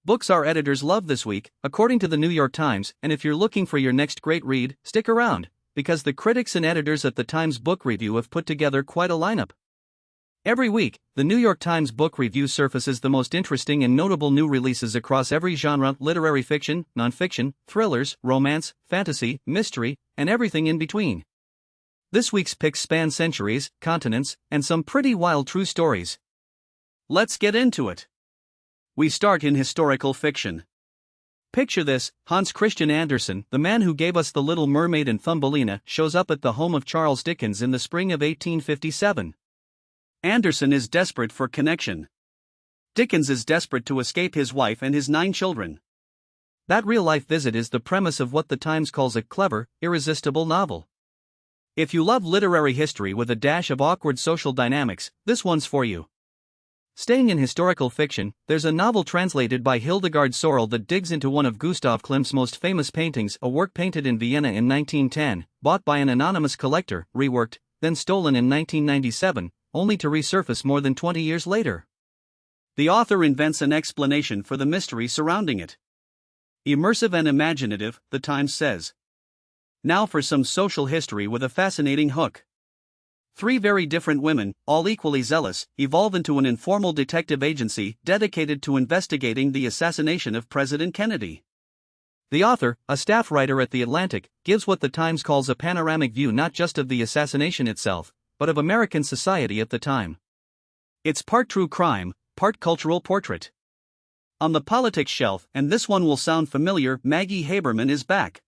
Books our editors love this week, according to the New York Times, and if you're looking for your next great read, stick around, because the critics and editors at the Times Book Review have put together quite a lineup. Every week, the New York Times Book Review surfaces the most interesting and notable new releases across every genre: literary fiction, nonfiction, thrillers, romance, fantasy, mystery, and everything in between. This week's picks span centuries, continents, and some pretty wild true stories. Let's get into it. We start in historical fiction. Picture this: Hans Christian Andersen, the man who gave us The Little Mermaid and Thumbelina, shows up at the home of Charles Dickens in the spring of 1857. Andersen is desperate for connection. Dickens is desperate to escape his wife and his 9 children. That real-life visit is the premise of what the Times calls a clever, irresistible novel. If you love literary history with a dash of awkward social dynamics, this one's for you. Staying in historical fiction, there's a novel translated by Hildegard Sorel that digs into one of Gustav Klimt's most famous paintings, a work painted in Vienna in 1910, bought by an anonymous collector, reworked, then stolen in 1997, only to resurface more than 20 years later. The author invents an explanation for the mystery surrounding it. Immersive and imaginative, the Times says. Now for some social history with a fascinating hook. 3 very different women, all equally zealous, evolve into an informal detective agency dedicated to investigating the assassination of President Kennedy. The author, a staff writer at The Atlantic, gives what the Times calls a panoramic view not just of the assassination itself, but of American society at the time. It's part true crime, part cultural portrait. On the politics shelf, and this one will sound familiar, Maggie Haberman is back.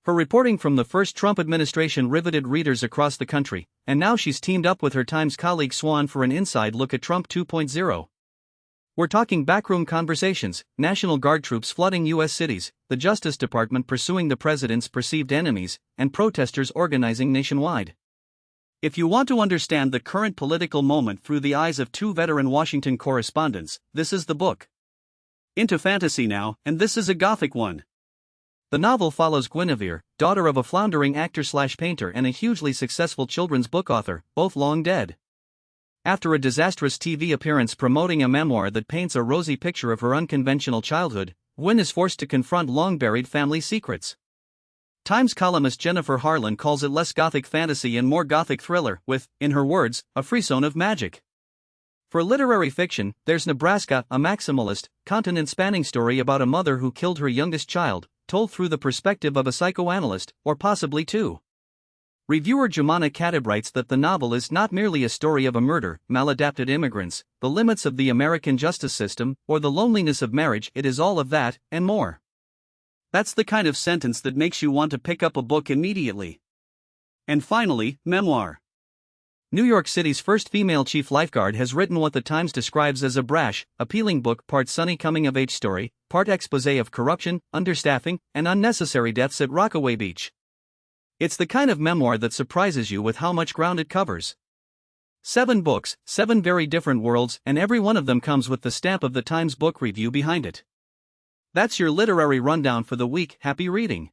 Her reporting from the first Trump administration riveted readers across the country, and now she's teamed up with her Times colleague Swan for an inside look at Trump 2.0. We're talking backroom conversations, National Guard troops flooding U.S. cities, the Justice Department pursuing the president's perceived enemies, and protesters organizing nationwide. If you want to understand the current political moment through the eyes of 2 veteran Washington correspondents, this is the book. Into fantasy now, and this is a gothic one. The novel follows Guinevere, daughter of a floundering actor/painter and a hugely successful children's book author, both long dead. After a disastrous TV appearance promoting a memoir that paints a rosy picture of her unconventional childhood, Gwyn is forced to confront long-buried family secrets. Times columnist Jennifer Harlan calls it less gothic fantasy and more gothic thriller, with, in her words, a frisson of magic. For literary fiction, there's Nebraska, a maximalist, continent-spanning story about a mother who killed her youngest child, told through the perspective of a psychoanalyst, or possibly 2. Reviewer Jumana Katib writes that the novel is not merely a story of a murder, maladapted immigrants, the limits of the American justice system, or the loneliness of marriage. It is all of that, and more. That's the kind of sentence that makes you want to pick up a book immediately. And finally, memoir. New York City's first female chief lifeguard has written what the Times describes as a brash, appealing book, part sunny coming-of-age story, part exposé of corruption, understaffing, and unnecessary deaths at Rockaway Beach. It's the kind of memoir that surprises you with how much ground it covers. 7 books, 7 very different worlds, and every one of them comes with the stamp of the Times Book Review behind it. That's your literary rundown for the week. Happy reading.